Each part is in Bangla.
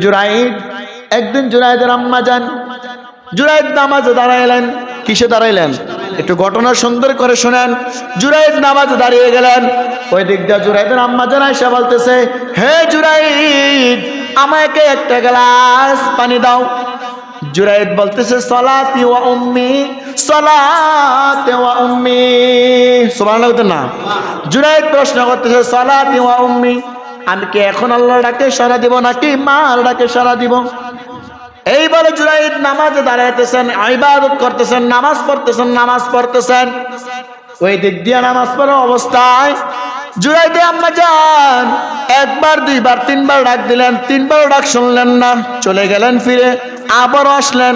জুরাইদ একদিন জুরাইদের আম্মা যান জুরাইদ নামাজে দাঁড়াইলেন। কিসে দাঁড়াইলেন একটু ঘটনা সুন্দর করে শুনেন। জুরাইদ নামাজে দাঁড়িয়ে গেলেন। ওই দিক দিয়ে জুরাইদের আম্মা যান আয়েশা বলতেছে, হে জুরাইদ, আমাকে একটা গ্লাস পানি দাও। জুরাইদ বলতেছে, সলাতি ওয়া উম্মি, সলাতি ওয়া উম্মি। সুবহানাল্লাহ না। জুরাইদ প্রশ্ন করতেছে, সলাতি ওয়া উম্মি, আমি কি এখন আল্লাহর ডাকে সাড়া দিব নাকি মার ডাকে সাড়া দিব? এইবারে জুরাইদ নামাজে দাঁড়াইতেছেন, ইবাদত করতেছেন, নামাজ পড়তেছেন। ওই দিক দিয়ে নামাজ পড়া অবস্থায় জুরাইদে আম্মা যান একবার, দুইবার, তিনবার ডাক দিলেন, তিনবার ডাক শুনলেন না, চলে গেলেন ফিরে। আবার আসলেন,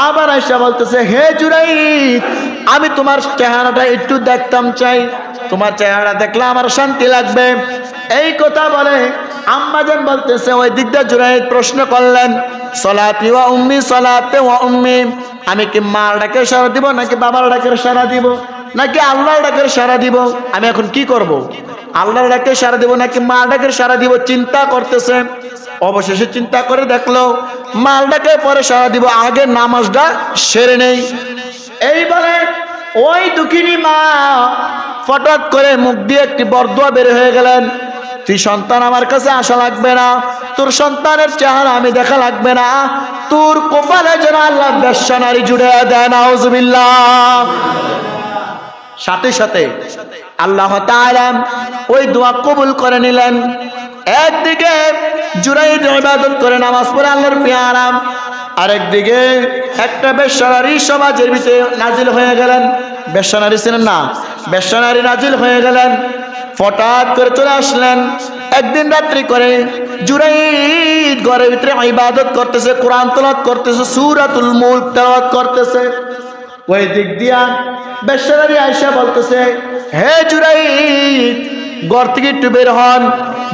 আবার আয়েশা বলতেছে, হে জুরাইদ, আমি তোমার চেহারাটা একটু দেখতাম চাই, তোমার চেহারা দেখলে আমার শান্তি লাগবে। এই কথা বলে আম্মাজান বলতেছে, ওই দিক দিয়ে জুরাইদ প্রশ্ন করলেন, সলাতি ওয়া উম্মি, সলাতে ওয়া উম্মি, আমি কি মার ডাকে সাড়া দিব নাকি বাবার ডাকে সাড়া দিব নাকি আল্লাহর ডাকে সাড়া দিব? আমি এখন কি করব? আল্লাহর ডাকে সাড়া দিব নাকি মার ডাকে সাড়া দিব? চিন্তা করতেছে। অবশেষে চিন্তা করে দেখলো মার ডাকে পরে সাড়া দিব, আগে নামাজটা সেরে নেই। এইবারে ওই দুঃখিনী মা ফটাৎ করে মুখ দিয়ে একটি বরদোয়া বের হয়ে গেলেন, তুই সন্তান আমার কাছে আসা লাগবে না, তোর সন্তানের চেহারা আমি দেখা লাগবে না, তোর কপালে যেন আল্লাহ বেশ্যা নারী জুড়ে দেয়, নাউজুবিল্লাহ। সাথে সাথে আল্লাহ তাআলা ওই দোয়া কবুল করে নিলেন। একদিকে জুরাইদ ইবাদত করে নামাজ পড়ে আল্লাহর পেয়ারা, আরেকদিকে একটা বেশ্যা নারী সমাজের ভিতরে নাজিল হয়ে গেলেন। বেশ্যা নারী ছিলেন না, বেশ্যা নারী নাজিল হয়ে গেলেন। হঠাৎ করে চলে আসলেন। একদিন রাত্রি করে জুরাইদ ঘরের ভিতরে ইবাদত করতেছে, কোরআন তেলাওয়াত করতেছে, সূরাতুল মুলক তেলাওয়াত করতেছে। ওই দিক দিয়া বেশ্যা নারী আয়েশা বলতেছে, হে জুরাইদ, ঘর থেকে একটু বের হন।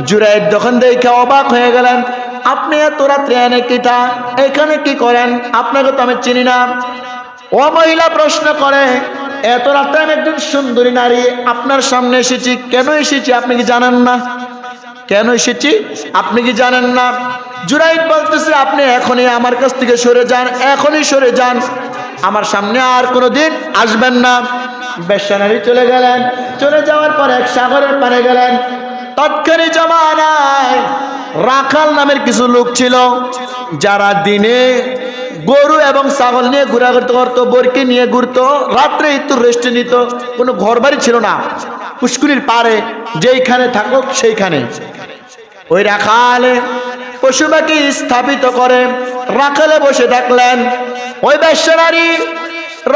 জুরাইদ যখন দেখে অবাক হয়ে গেলেন, আপনি এত রাত্রে এনে কিটা, এখানে কি করেন? আপনাকে তো আমি চিনি না। ও মহিলা প্রশ্ন করে, এত রাত্রে আমি একজন সুন্দরী নারী আপনার সামনে এসেছি, কেন এসেছি আপনি কি জানেন না? কেন এসেছি আপনি কি জানেন না? জুরাইদ বলতেছে, আপনি এখনই আমার কাছ থেকে সরে যান, এখনই সরে যান, আমার সামনে আর কোনোদিন আসবেন না। বেশ্যা নারী চলে গেলেন। চলে যাওয়ার পর এক সাগরের পারে গেলেন। তৎকালীন জামানায় রাখাল নামের কিছু লোক ছিল, যারা দিনে গরু এবং ছাগল নিয়ে ঘোরাঘুরি করতো, বরকি নিয়ে ঘুরতো, রাত্রে একটু রেস্ট নিত। কোনো ঘর বাড়ি ছিল না, পুষ্করির পারে যেইখানে থাকুক সেইখানে। ওই রাখালে পশু পাখি স্থাপিত করে রাখালে বসে থাকলেন। ওই বেশ্যা নারী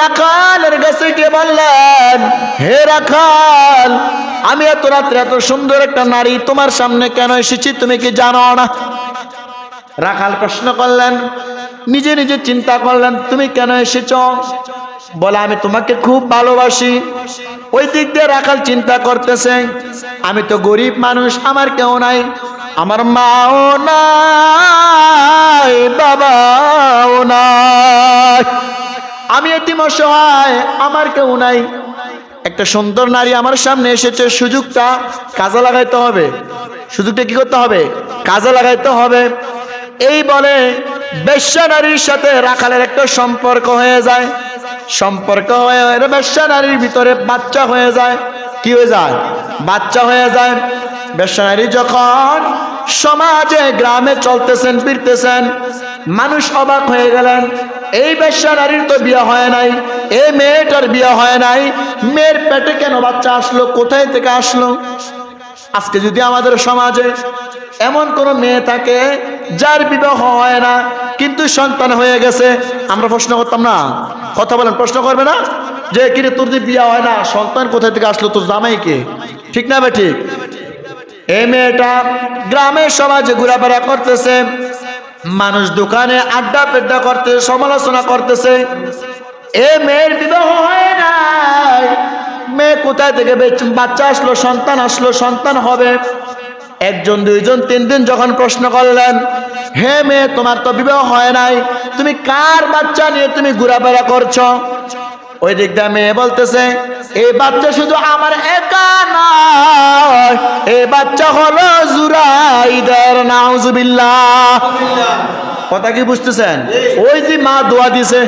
রাখালের কাছে গিয়ে বললেন, হে রাখাল, আমি এত রাত্রে এত সুন্দর একটা নারী তোমার সামনে কেন এসেছি তুমি কি জানো না? রাখাল প্রশ্ন করলেন, নিজে নিজে চিন্তা করলেন, তুমি কেন এসেছ? বলে, আমি তোমাকে খুব ভালোবাসি। ওই দিক দিয়ে রাখাল চিন্তা করতেছে, আমি তো গরিব মানুষ, আমার কেউ নাই, আমার মাও নাই, বাবাও নাই, আমি এতিম অসহায়, আমার কেউ নাই। একটা সুন্দর নারী আমার সামনে এসেছে, সুযোগটা কাজে লাগাইতে হবে। সুযোগটা কি করতে হবে? কাজে লাগাইতে হবে। এই বলে বেশ্যা নারীর সাথে রাখালের একটা সম্পর্ক হয়ে যায়। সম্পর্ক হয়ে বেশ্যা নারীর ভিতরে বাচ্চা হয়ে যায়। কি হয়ে যায়? বাচ্চা হয়ে যায়। বেশ্যা নারী যখন সমাজে গ্রামে চলতেছেন ফিরতেছেন, মানুষ অবাক হয়ে গেলেন, এই বেশ্যা নারীর তো বিয়ে হয় নাই, এই মেয়েটার বিয়ে হয় নাই, মেয়ের পেটে কেন বাচ্চা আসলো, কোথায় থেকে আসলো? আজকে যদি আমাদের সমাজে এমন কোন মেয়ে থাকে যার বিবাহ হয় না কিন্তু সন্তান হয়ে গেছে, আমরা প্রশ্ন করতাম না? কথা বলেন, প্রশ্ন করবে না যে কিরে তোর যে বিয়ে হয় না, সন্তান কোথায় থেকে আসলো, তোর জামাই কে? ঠিক না ভাই? ঠিক। এই মেয়েটা গ্রামের সমাজে ঘোরাফেরা করতেছে, মানুষ দোকানে আড্ডা পেড্ডা করতেছে, সমালোচনা করতেছে, এ মেয়ের বিবাহ হয় নাই, মেয়ে কোথায় থেকে বাচ্চা আসলো, সন্তান আসলো, সন্তান হবে। একজন, দুইজন, তিনজন যখন প্রশ্ন করলেন, হে মেয়ে, তোমার তো বিবাহ হয় নাই, তুমি কার বাচ্চা নিয়ে তুমি ঘোরাফেরা করছো? ওই দিক দিয়ে মেয়ে বলতেছে এই বাচ্চা শুধু আমার একা নয়, এই বাচ্চা হলো জুরাইদের, নাউজুবিল্লাহ। কথা কি বুঝতেছেন? ওই যে মা দোয়া দিছে,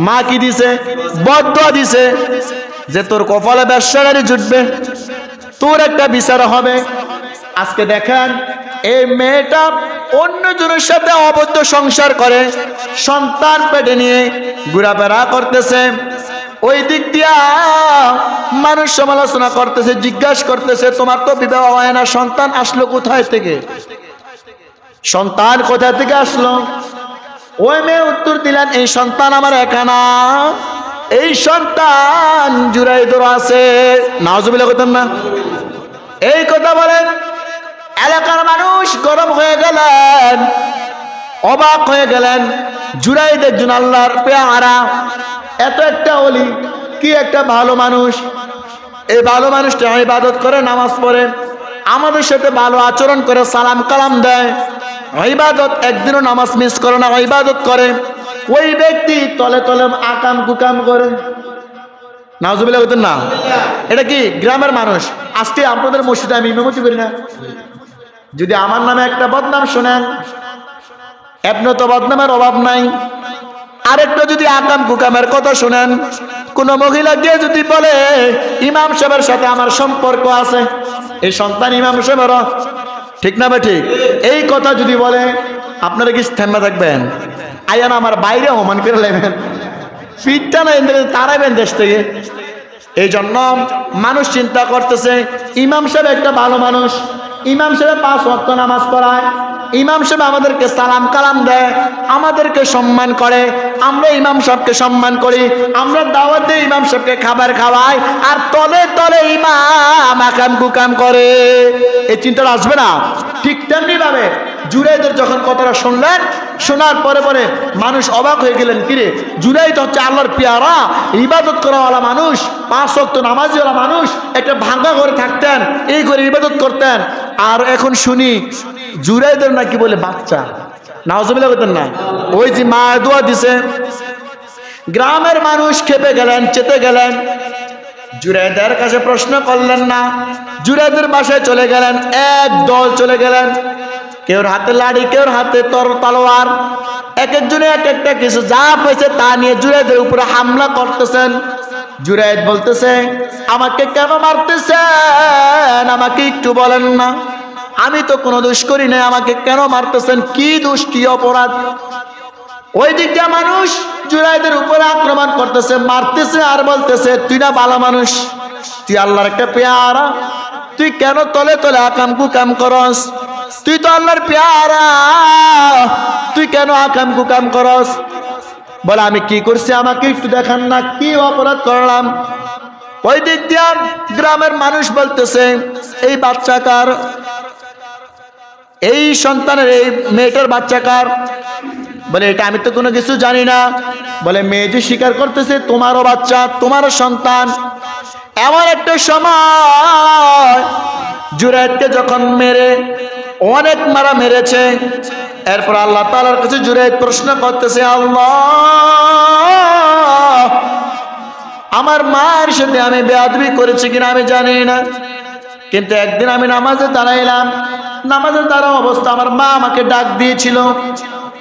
মা কি দিছে? বদদোয়া দিছে যে তোর কপালে ব্যবসাগারি জুটবে, তোর একটা বিচার হবে। আজকে দেখেন এই মেয়েটা অন্যজনের সাথে অবৈধ সংসার করে, সন্তান পেটে নিয়ে ঘোরাফেরা করতেছে। ওই দিক দিয়া মানুষ সমালোচনা করতেছে, জিজ্ঞাসা করতেছে তোমার তো বিবাহ হয় না, সন্তান আসলো কোথায় থেকে? সন্তান কোথা থেকে আসলো? ওই মেয়ে উত্তর দিলেন এই সন্তান আমার একা না, এই সন্তান জুরাইদের আছে। নাউজুবিল্লাহ কইতেন না? এই কথা বলেন এলাকার মানুষ গরম হয়ে গেলেন, অবাক হয়ে গেলেন। জুরাইদ একজন আল্লাহর পেয়ারা, এত একটা ওলি, কি একটা ভালো মানুষ। এই ভালো মানুষটা ইবাদত করে, নামাজ পড়ে, আমাদের সাথে ভালো আচরণ করে, সালাম কালাম দেয়, ইবাদত, একদিনও নামাজ মিস করে না, ইবাদত করে। ওই ব্যক্তি তলে তলে আকাম কুকাম করে। নাউজুবিল্লাহ বলতেন না? এটা কি গ্রামের মানুষ? আজকে আপনাদের মসজিদে আমি ইমামতি করি না, যদি আমার নামে একটা বদনাম শোনেন, এমনি তো বদনামের অভাব নাই, আরেকটা যদি আকাম কুকামের কথা শোনেন, কোন মহিলা গিয়ে যদি বলে ইমাম সাহেবের সাথে আমার সম্পর্ক আছে, এই সন্তান ইমাম সাহেবের, ঠিক না ভাই? ঠিক। এই কথা যদি বলে আপনারা কি থেমে থাকবেন? আয়ান আমার বাইরে অমান করে নেবেন, ফিটটা না তারাইবেন দেশ থেকে। এই জন্য মানুষ চিন্তা করতেছে ইমাম সাহেব একটা ভালো মানুষ, ইমাম সাহেব 5 ওয়াক্ত নামাজ পড়ায়, ইমাম সাহেব আমাদেরকে সালাম কালাম দেয়, আমাদেরকে সম্মান করে, আমরা ইমাম সাহেবকে সম্মান করি, আমরা দাওয়াত দিই, ইমাম সাহেবকে খাবার খাওয়াই, আর তলে তলে ইমাম আকাম কুকাম করে। এই চিন্তাটা আসবে না? ঠিক তেমনি ভাবে জুরাইদের যখন কথাটা শুনলেন, শোনার পরে পরে মানুষ অবাক হয়ে গেলেন, কিরে জুরাইদ হচ্ছে আল্লাহর পেয়ারা, ইবাদত করাওয়ালা মানুষ, 5 ওয়াক্ত নামাজিওয়ালা মানুষ, একটা ভাঙ্গা ঘরে থাকতেন, এই করে ইবাদত করতেন, আর এখন শুনি জুরাইদের নাকি বলে বাচ্চা। নাউজুবিল্লাহ বলতেন না? ওই যে মা দোয়া দিছে, গ্রামের মানুষ খেপে গেলেন, চেতে গেলেন, জুরাইদের কাছে প্রশ্ন করলেন না, জুরাইদের বাসায় চলে গেলেন, এক দল চলে গেলেন, কেউর হাতে লাড়ি, কেউর হাতে তলোয়ার, এক একজনে এক একটা কিছু যা পেয়েছে তা নিয়ে জুরাইদের উপরে হামলা করতেছেন। জুরাইদ বলতেছে আমাকে কেন মারতেছেন, আমাকে একটু বলেন না, আমি তো কোনো দোষ করি নাই, আমাকে কেন মারতেছেন, কি দোষ, কি অপরাধ? ওই দিক দিয়ে মানুষ জুরাইদের উপরে আক্রমণ করতেছে, মারতেছে, আর বলতেছে তুই না ভালো মানুষ, তুই আল্লাহর একটা পেয়ারা, তুই কেন তলে তলে আকাম কুকাম করস, তুই তো আল্লাহর পেয়ারা, তুই কেন আকাম কুকাম করস? বলে আমি কি করছি, আমাকে একটু দেখান না, কি অপরাধ করলাম? ওই দিক দিয়ে গ্রামের মানুষ বলতেছে এই বাচ্চা কার, এই সন্তানের, এই মেয়েটার বাচ্চা কার? বলে এটা আমি তো কোনো কিছু জানি না। বলে মেয়ে যে স্বীকার করতেছে তোমারও বাচ্চা, তোমারও সন্তান। এমন একটা সময় জুরাইদকে যখন মেরে, অনেক মারা মেরেছে, এরপর আল্লাহ তাআলার কাছে জুরাইদ প্রশ্ন করতেছে, আল্লাহ আমার মায়ের সাথে আমি বেয়াদবি করেছি কিনা আমি জানি না, কিন্তু একদিন আমি নামাজে দাঁড়াইলাম, নামাজে দাঁড়া অবস্থা আমার মা আমাকে ডাক দিয়েছিল,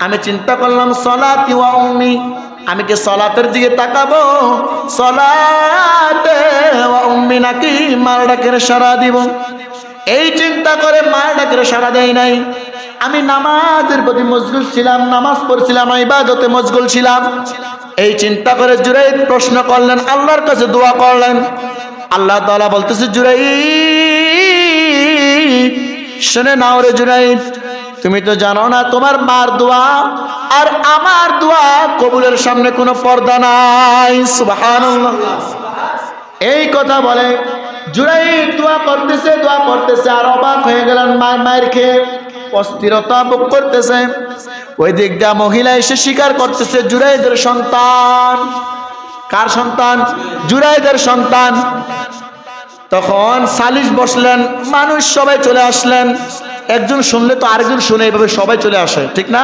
আমি চিন্তা করলাম সলাতি ওয়া উম্মি, আমি কি সলাতের দিকে তাকাবো, সলাতে ওয়া উম্মি নাকি মার ডাকের সাড়া দিব? এই চিন্তা করে মার ডাকের সাড়া দেয় নাই। আমি নামাজের প্রতি মশগুল ছিলাম, নামাজ পড়ছিলাম, ইবাদতে মশগুল ছিলাম। এই চিন্তা করে জুরাইদ প্রশ্ন করলেন, আল্লাহর কাছে দোয়া করলেন। আল্লাহ তাআলা বলতেছে জুরাইদ শুনে নাও রে জুরাইদ, তুমি তো জানো না তোমার মার দোয়া আর আমার দোয়া কবুলের সামনে কোনো পর্দা নাই। সুবহানাল্লাহ। এই কথা বলে জুরাইদ দোয়া করতেছে আর অবাক হয়ে গেলেন, মায়ের খেয়ে অস্থিরতা ভোগ করতেছে। ওই দিক দিয়ে মহিলা এসে স্বীকার করতেছে জুরাইদের সন্তান। কার সন্তান? জুরাইদের সন্তান। তখন সালিশ বসলেন, মানুষ সবাই চলে আসলেন। একজন শুনলে তো আরেকজন শুনে, এইভাবে সবাই চলে আসে, ঠিক না?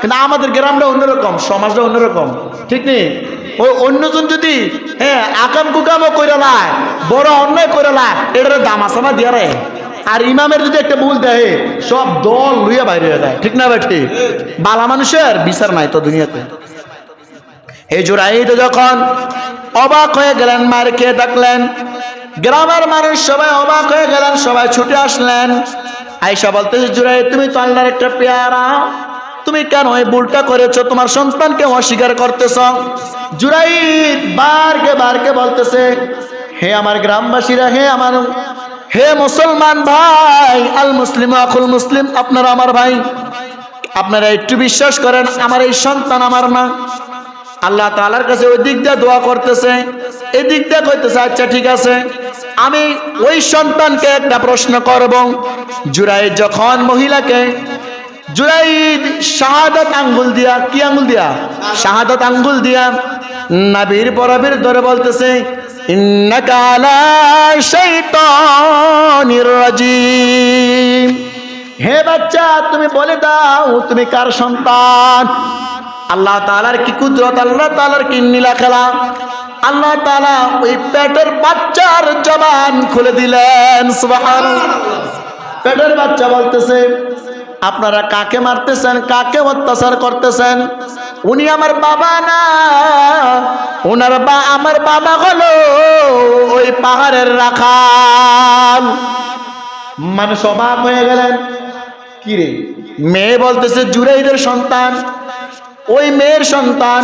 কিন্তু আমাদের গ্রামটা অন্যরকম, সমাজটা অন্যরকম, ঠিক নেই? ওই অন্যজন যদি আকাম কুকামও করে লায়, বড় অন্যায় করে লায়, এটার দামাসামা দিয়া রে। আর ইমামের যদি একটা ভুল দেয় সব দল লুইয়া বাইরে হয়ে যায়, ঠিক না ভাই? ঠিক। বালা মানুষের বিচার নাই তো দুনিয়াতে। এই জুরাইদ যখন অবাক হয়ে গেলেন, মার খেয়ে থাকলেন, গ্রামের মানুষ সবাই অবাক হয়ে গেলেন, সবাই ছুটে আসলেন। আয়েশা বলতেছে, জুরাইদ তুমি তো আল্লাহর একটা পেয়ারা, তুমি কেন এই ভুলটা করেছো? তোমার সন্তানকে অস্বীকার করতেছ। জুরাইদ বারকে বলতেছে, হে আমার গ্রামবাসীরা, হে মুসলমান ভাই, আল মুসলিম আকুল মুসলিম, আপনারা আমার ভাই, আপনারা একটু বিশ্বাস করেন, আমার এই সন্তান আমার না। আল্লাহ তাআলার কাছে ওই দিক দিয়ে দোয়া করতেছে, এই দিক দিয়ে কইতেছে, আচ্ছা ঠিক আছে, আমি ওই সন্তানকে একটা প্রশ্ন করব। জুরাইদ যখন মহিলাকে, জুরাইদ শাহাদাত আঙ্গুল দিয়া, কি আঙ্গুল দিয়া? শাহাদাত আঙ্গুল দিয়া নাবির বরাবর ধরে বলতেছে, ইন্নাকা আলা শাইতানির রাজিম, হে বাচ্চা তুমি বলে দাও তুমি কার সন্তান? আল্লাহ তাআলার কি কুদরত, আল্লাহ তাআলার কি নীলা খেলা। আল্লাহ তাআলা ওই পেটের বাচ্চার জবান খুলে দিলেন, সুবহানাল্লাহ। পেটের বাচ্চা বলতেছে, আপনারা কাকে মারতেছেন, কাকে অত্যাচার করতেছেন? উনি আমার বাবা না, আমার বাবা হলো ওই পাহাড়ের রাখাল। মানুষ অবাক হয়ে গেলেন, কি রে? মেয়ে বলতেছে জুরাইদের সন্তান, ওই মেয়ের সন্তান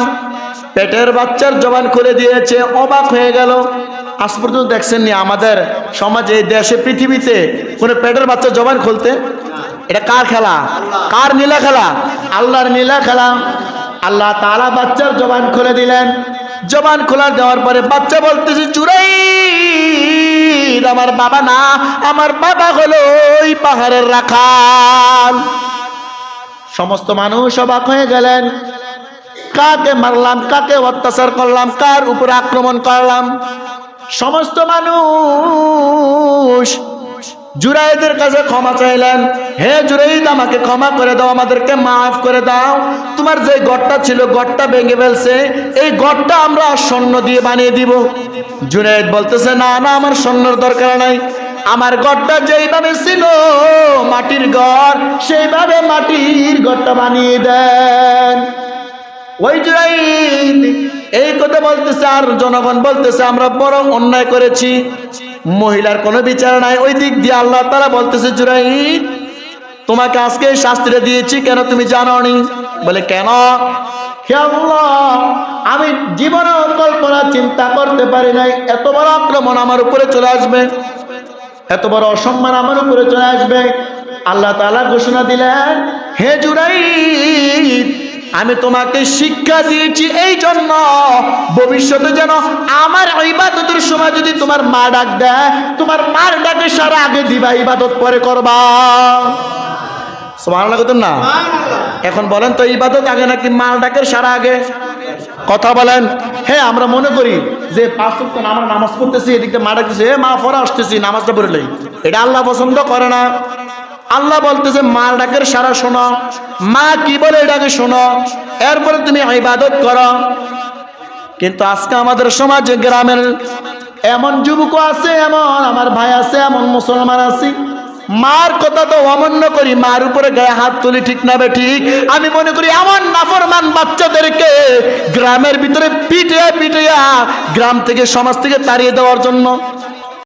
পেটের বাচ্চার জবান খুলে দিয়েছে। অবাক হয়ে গেল। আজ পর্যন্ত দেখছেন নি আমাদের সমাজে, দেশে, পৃথিবীতে কোনো পেটের বাচ্চার জবান খুলতে? এটা কার খেলা? কার নীলা খেলা? আল্লাহর নীলা খেলা। আল্লাহ তাআলা বাচ্চার জবান খুলে দিলেন। জবান খোলা দেওয়ার পরে বাচ্চা বলতেছে, জুরাইদ আমার বাবা না, আমার বাবা হলো ওই পাহাড়ের রাখাল। সমস্ত মানুষ অবাক হয়ে গেলেন, কাকে মারলাম, কাকে অত্যাচার করলাম, কার উপর আক্রমণ করলাম? সমস্ত মানুষ জুরাইদের কাছে ক্ষমা চাইলেন, হে জুরাইদ আমাকে ক্ষমা করে দাও, আমাদেরকে মাফ করে দাও, তোমার যে গড়টা ছিল গড়টা ভেঙে ফেলছে, এই গড়টা আমরা স্বর্ণ দিয়ে বানিয়ে দিব। জুরাইদ বলতেছে, না না, আমার স্বর্ণের দরকার নাই, আমার গড়টা যেইভাবে ছিল মাটির গড়, সেইভাবে মাটির গড়টা বানিয়ে দেন। ওই জুরাইদ এই কথা বলতেছে, আর জনগণ বলতেছে আমরা বড় অন্যায় করেছি, মহিলার কোনো বিচার নাই। ওই দিক দিয়ে আল্লাহ তাআলা বলতেছে, জুরাইদ তোমাকে আজকে শাস্তিটা দিয়েছি, কেন তুমি জানো নি? বলে কেন? হে আল্লাহ, আমি জীবনেও কল্পনা চিন্তা করতে পারি নাই এত বড় আক্রমণ আমার উপরে চলে আসবে, এত বড় অসম্মান আমার উপরে চলে আসবে। আল্লাহ তাআলা ঘোষণা দিলেন, হে জুরাইদ আমি তোমাকে শিক্ষা দিয়েছি এই জন্য ভবিষ্যতে যেন আমার ইবাদতের সময় যদি তোমার মা ডাক দেয়, তোমার মার ডাকে সারা আগে দিবা, ইবাদত পরে করবা। সুবহানাল্লাহ কইতেন না? এখন বলেন তো, ইবাদত আগে নাকি মার ডাকের সারা আগে? কথা বলেন। হ্যাঁ, আমরা মনে করি যে 5 ওয়াক্ত আমরা নামাজ পড়তেছি, এদিকে মা ডাকতেছে, মা পড়া আসতেছি, নামাজটা পড়ে লই। এটা আল্লাহ পছন্দ করে না। আল্লাহ বলতেছে মার ডাকের সারা শোনো, মা কি বলে এটাকে শোনো, এরপরে তুমি ইবাদত করো। কিন্তু আজকে আমাদের সমাজে, গ্রামের এমন যুবক আছে, এমন আমার ভাই আছে, এমন মুসলমান আছে, মার কথা তো অমান্য করি, মার উপরে গায়ে হাত তুলি, ঠিক না বে ঠিক? আমি মনে করি এমন নাফরমান বাচ্চাদেরকে গ্রামের ভিতরে পিটিয়া গ্রাম থেকে, সমাজ থেকে তাড়িয়ে দেওয়ার জন্য